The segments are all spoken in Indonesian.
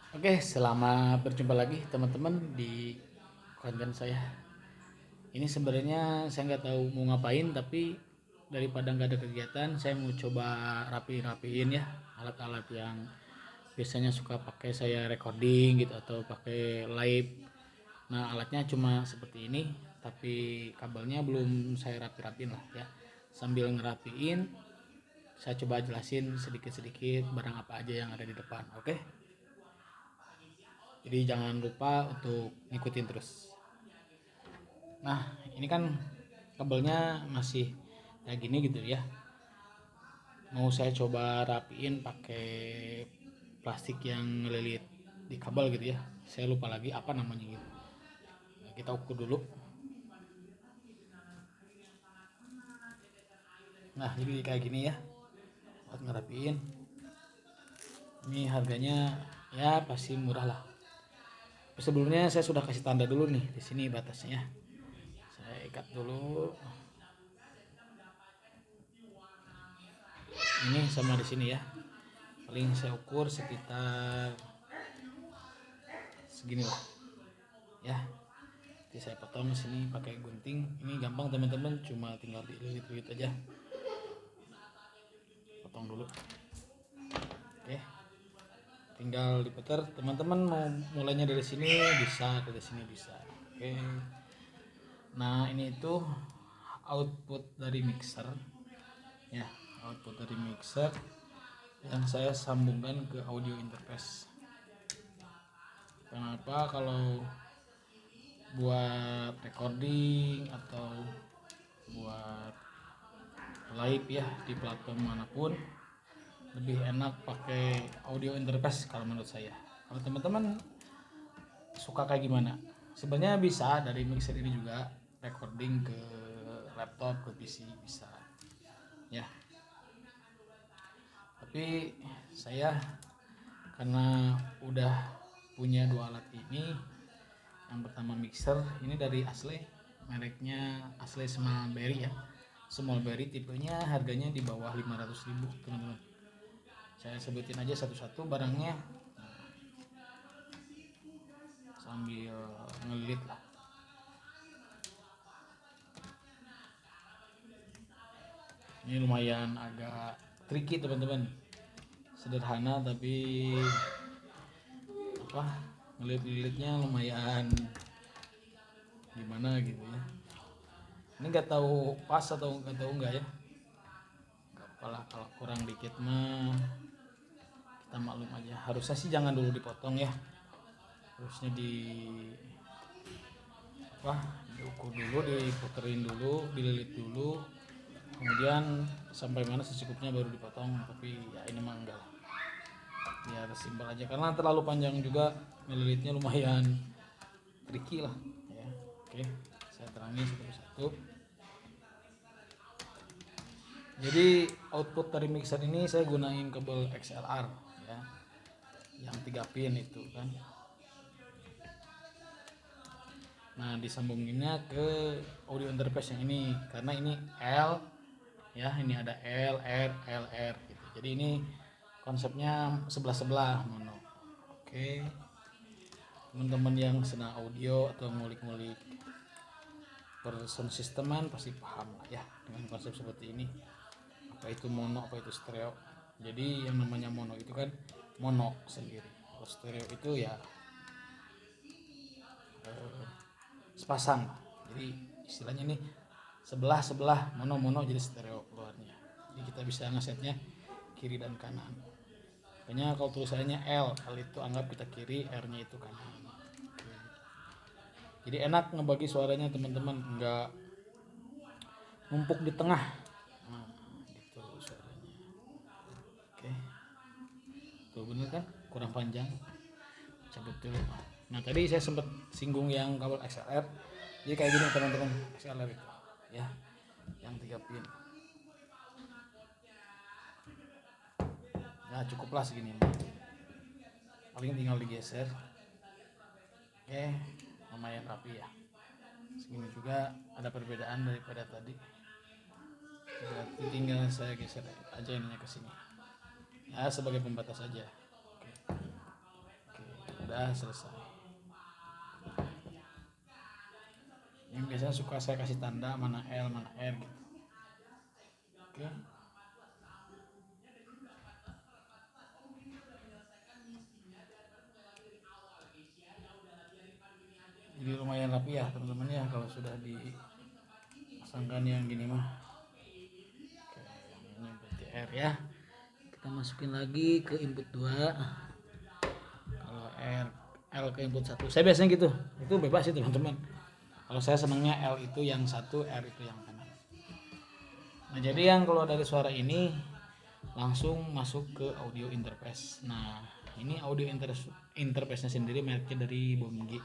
Oke, selamat berjumpa lagi teman-teman di konten saya. Ini sebenarnya saya nggak tahu mau ngapain, tapi daripada nggak ada kegiatan, saya mau coba rapiin ya alat-alat yang biasanya suka pakai saya recording gitu atau pakai live. Nah, alatnya cuma seperti ini, tapi kabelnya belum saya rapi-rapin lah ya. Sambil ngerapiin, saya coba jelasin sedikit-sedikit barang apa aja yang ada di depan. Oke? Jadi jangan lupa untuk ngikutin terus. Nah, ini kan kabelnya masih kayak gini gitu ya. Mau saya coba rapiin pakai plastik yang ngelilit di kabel gitu ya. Saya lupa lagi apa namanya gitu. Nah, kita ukur dulu. Nah, jadi kayak gini ya. Buat ngerapiin. Ini harganya ya pasti murah lah. Sebelumnya saya sudah kasih tanda dulu nih di sini batasnya. Saya ikat dulu. Ini sama di sini ya. Paling saya ukur sekitar segini lah ya. Jadi saya potong sini pakai gunting. Ini gampang teman-teman, cuma tinggal dililit-lilit aja. Potong dulu. Oke, tinggal diputar. Teman-teman mau mulainya dari sini bisa, dari sini bisa. Oke, nah ini itu output dari mixer ya, output dari mixer yang saya sambungkan ke audio interface. Kenapa? Kalau buat recording atau buat live ya di platform manapun lebih enak pakai audio interface kalau menurut saya. Kalau teman-teman suka kayak gimana? Sebenarnya bisa dari mixer ini juga recording ke laptop, ke PC bisa ya. Tapi saya karena udah punya dua alat ini, yang pertama mixer ini dari Asle, mereknya Asle Smallberry ya. Smallberry tipenya harganya di bawah 500.000 teman-teman. Saya sebutin aja satu-satu barangnya sambil ngelit lah. Ini lumayan agak tricky teman-teman, sederhana tapi apa, ngelit-lilitnya lumayan gimana gitu ya. Ini nggak tahu pas atau nggak tahu enggak ya. Apalah, kalau kurang dikit mah kita maklum aja. Harusnya sih jangan dulu dipotong ya, harusnya di apa, diukur dulu, diputerin dulu, dililit dulu, kemudian sampai mana secukupnya baru dipotong. Tapi ya ini mah enggak lah, biar simpel aja karena terlalu panjang juga ngelilitnya, lumayan tricky lah ya. Oke, saya terangi satu-satu. Jadi output dari mixer ini saya gunain kabel XLR ya, yang 3 pin itu kan. Nah, disambunginnya ke audio interface yang ini karena ini L ya, ini ada L R L R gitu. Jadi ini konsepnya sebelah-sebelah mono. Oke, teman-teman yang senang audio atau ngulik-ngulik per sound systeman pasti paham lah ya dengan konsep seperti ini. Apa itu mono, apa itu stereo. Jadi yang namanya mono itu kan mono sendiri. Kalau stereo itu ya sepasang. Jadi istilahnya nih sebelah sebelah mono mono jadi stereo keluarnya. Jadi kita bisa ngesetnya kiri dan kanan. Makanya kalau tulisannya L, L itu anggap kita kiri, R-nya itu kanan. Oke. Jadi enak ngebagi suaranya teman-teman, nggak numpuk di tengah. Nah, gitu suaranya. Oke, tuh bener kan? Kurang panjang. Cabut dulu. Nah tadi saya sempat singgung yang kabel XLR. Jadi kayak gini teman-teman, XLR itu ya, yang 3 pin. Ya cukuplah segini, paling tinggal digeser. Oke, lumayan rapi ya. Segini juga ada perbedaan daripada tadi. Berarti tinggal saya geser aja ininya ke sini. Ya sebagai pembatas aja. Oke. Oke. udah selesai. Ini biasanya suka saya kasih tanda mana L mana R gitu. Oke. Jadi lumayan rapi ya teman-teman ya kalau sudah dipasangkan yang gini mah. Oke, yang ini berarti R ya. Kita masukin lagi ke input 2. Kalau L ke input 1. Saya biasanya gitu. Itu bebas sih teman-teman. Kalau saya senangnya L itu yang satu, R itu yang kanan. Nah, jadi yang keluar dari suara ini langsung masuk ke audio interface. Nah, ini audio interface-nya sendiri mereknya dari Bomg.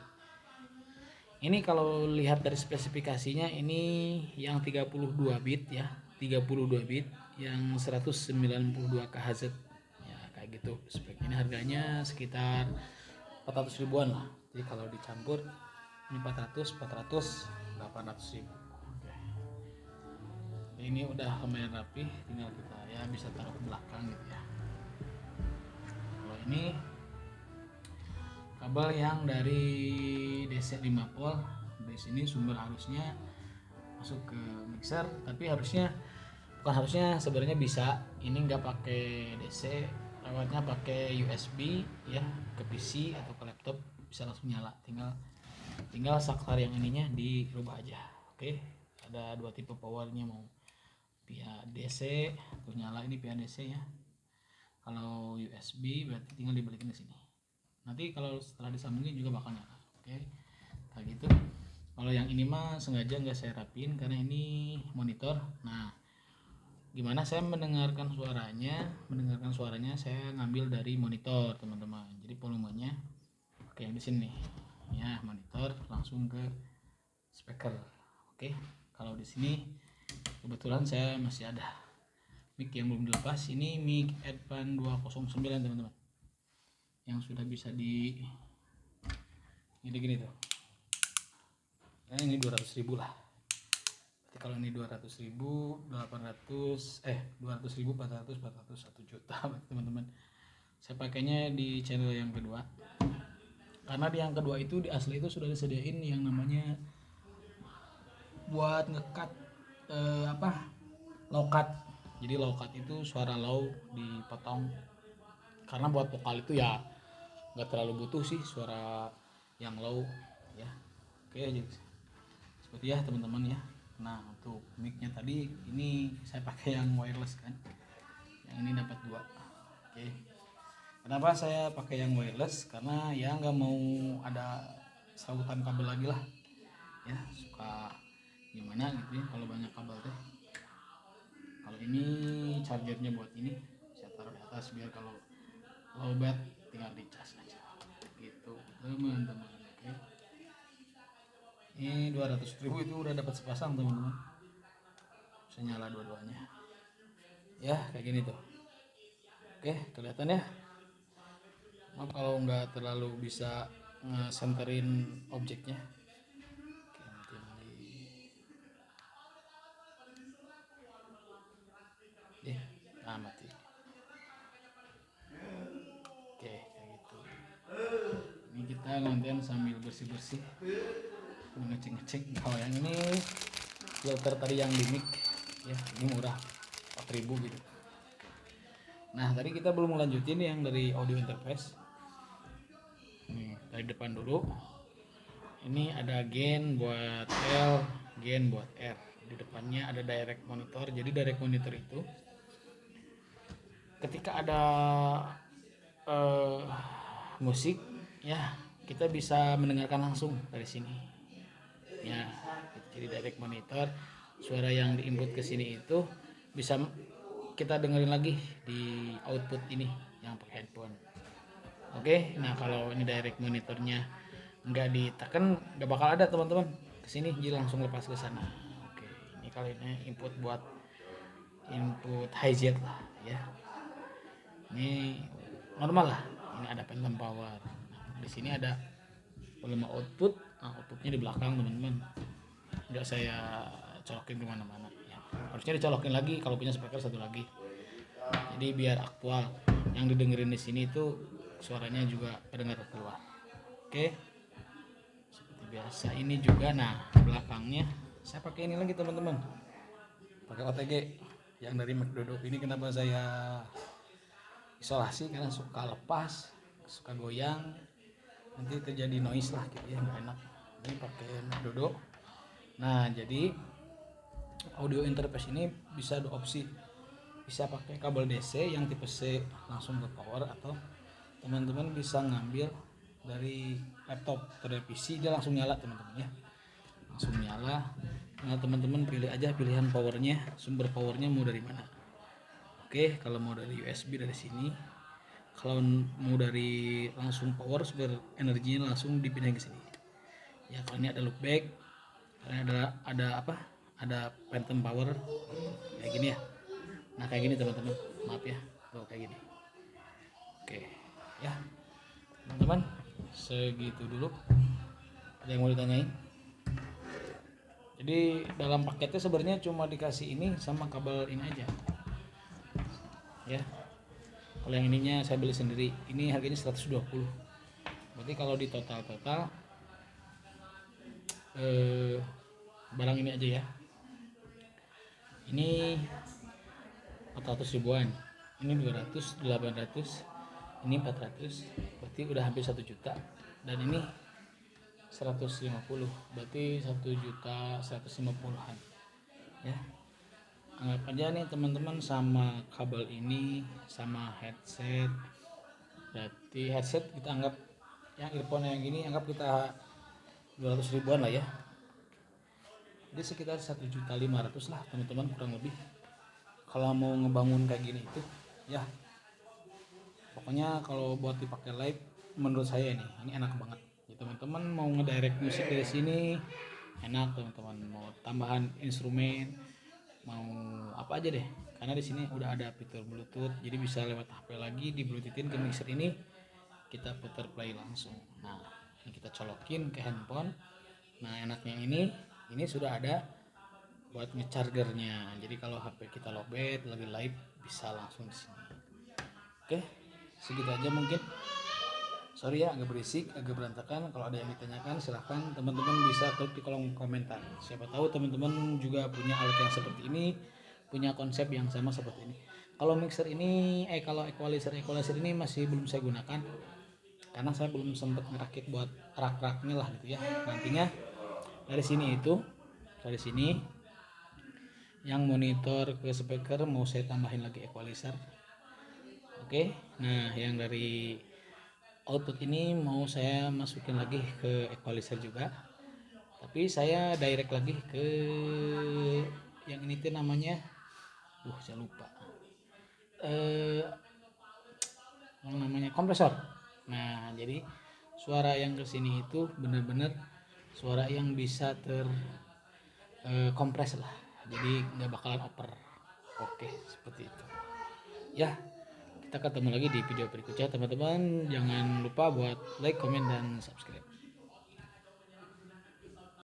Ini kalau lihat dari spesifikasinya ini yang 32 bit ya, 32 bit yang 192 kHz. Ya, kayak gitu. Spek ini harganya sekitar 400 ribuan lah. Jadi kalau dicampur ini 400, 800 ribu. Oke. Ini udah lumayan rapi, tinggal kita ya bisa taruh ke belakang gitu ya. Kalau ini kabel yang dari DC 5 volt, dari sini sumber arusnya masuk ke mixer, tapi sebenarnya bisa ini nggak pakai DC, lewatnya pakai USB ya, ke PC atau ke laptop bisa langsung nyala, tinggal saklar yang ininya dirubah aja. Oke, ada dua tipe powernya, mau via DC atau nyala, ini via DC ya. Kalau USB berarti tinggal dibalikin ke sini. Nanti kalau setelah disambungin juga bakal nyala. Oke, kayak gitu. Kalau yang ini mah sengaja nggak saya rapin karena ini monitor. Nah, gimana saya mendengarkan suaranya saya ngambil dari monitor teman-teman. Jadi volumenya oke yang di sini ya, monitor langsung ke speaker. Oke, kalau di sini kebetulan saya masih ada mic yang belum dilepas. Ini mic Advan 209 teman-teman, yang sudah bisa di gini tuh. Nah, ini 200 ribu lah. Berarti kalau ini 200 ribu, 200 ribu, 400, 1 juta teman-teman. Saya pakainya di channel yang kedua. Karena di yang kedua itu di asli itu sudah disediain yang namanya buat ngekat low cut. Jadi low cut itu suara low dipotong. Karena buat vokal itu ya nggak terlalu butuh sih suara yang low ya. Oke, jadi seperti ya teman-teman ya. Nah, untuk mic-nya tadi ini saya pakai yang wireless kan, yang ini dapat 2. Oke, kenapa saya pakai yang wireless? Karena ya nggak mau ada sahutan kabel lagi lah ya, suka gimana gitu ya kalau banyak kabel teh. Kalau ini chargernya buat ini saya taruh di atas biar kalau lowbat tinggal dicas aja gitu teman-teman. Oke, ini 200 ribu itu udah dapat sepasang teman-teman, bisa nyala dua-duanya ya kayak gini tuh. Oke, kelihatan ya. Maaf kalau nggak terlalu bisa ngesenterin objeknya. Mati. Oke, kayak gitu. Ini kita ngonten sambil bersih-bersih, ngecek-ngecek. Kalau yang ini filter tadi yang di mic ya, ini murah 4.000 gitu. Nah, tadi kita belum melanjutin yang dari audio interface. Nih, dari depan dulu. Ini ada gain buat L, gain buat R. Di depannya ada direct monitor. Jadi direct monitor itu ketika ada musik ya, kita bisa mendengarkan langsung dari sini ya. Jadi direct monitor, suara yang diinput ke sini itu bisa kita dengerin lagi di output ini yang pakai headphone. Oke, nah kalau ini direct monitornya nggak ditekan nggak bakal ada teman-teman ke sini, jadi langsung lepas ke sana. Oke, ini kali ini input buat input hi-jet lah ya. Ini normal lah, ini ada phantom power. Nah, di sini ada volume output. Nah, outputnya di belakang teman-teman, nggak saya colokin kemana-mana ya. Harusnya dicolokin lagi kalau punya speaker satu lagi, jadi biar aktual yang didengerin di sini itu suaranya juga kedengar keluar. Oke, seperti biasa ini juga. Nah, belakangnya saya pakai ini lagi teman-teman, pakai OTG yang dari McDodo. Ini kenapa saya isolasi, karena suka lepas, suka goyang, nanti terjadi noise lah gitu ya, nggak enak. Ini pakai McDodo. Nah, jadi audio interface ini bisa dua opsi, bisa pakai kabel DC yang tipe C langsung ke power, atau teman-teman bisa ngambil dari laptop atau dari PC, dia langsung nyala teman-teman ya, langsung nyala. Nah, teman-teman pilih aja pilihan powernya, sumber powernya mau dari mana. Oke, kalau mau dari USB dari sini, kalau mau dari langsung power sumber energinya langsung dipindahin ke sini ya. Kalau ini ada loopback, karena ada apa, ada phantom power kayak gini ya. Nah kayak gini teman-teman, maaf ya, tuh kayak gini. Oke ya teman-teman, segitu dulu. Ada yang mau ditanyain? Jadi dalam paketnya sebenarnya cuma dikasih ini sama kabel ini aja ya. Kalau yang ininya saya beli sendiri, ini harganya 120. Berarti kalau di total barang ini aja ya, ini 400 ribuan, ini 200, 800, ini 400, berarti udah hampir 1 juta. Dan ini 150, berarti 1.150.000-an ya. Anggap aja nih teman-teman, sama kabel ini sama headset, berarti headset kita anggap yang earphone yang gini anggap kita 200 ribuan lah ya. Jadi sekitar 1.500.000 lah teman-teman kurang lebih, kalau mau ngebangun kayak gini itu ya. Pokoknya kalau buat dipakai live menurut saya ini enak banget ya. Teman-teman mau ngedirect musik dari sini enak, teman-teman mau tambahan instrumen, mau apa aja deh, karena di sini udah ada fitur Bluetooth, jadi bisa lewat HP lagi di Bluetoothin ke mixer ini, kita putar play langsung. Nah ini kita colokin ke handphone. Nah enaknya ini sudah ada buat ngechargernya, jadi kalau HP kita lowbat lagi live bisa langsung di sini. Oke, segitu aja mungkin. Sorry ya agak berisik, agak berantakan. Kalau ada yang ditanyakan silahkan teman-teman bisa klik di kolom komentar. Siapa tahu teman-teman juga punya alat yang seperti ini, punya konsep yang sama seperti ini. Kalau mixer ini, kalau equalizer ini masih belum saya gunakan, karena saya belum sempat ngerakit buat rak-raknya lah gitu ya. Nantinya dari sini yang monitor ke speaker mau saya tambahin lagi equalizer. Oke, nah yang dari output ini mau saya masukin lagi ke equalizer juga, tapi saya direct lagi ke yang ini tuh namanya, saya lupa, yang namanya kompresor. Nah jadi suara yang kesini itu bener-bener suara yang bisa kompres lah, jadi nggak bakalan oper. Oke seperti itu ya. Kita ketemu lagi di video berikutnya teman-teman. Jangan lupa buat like, comment, dan subscribe.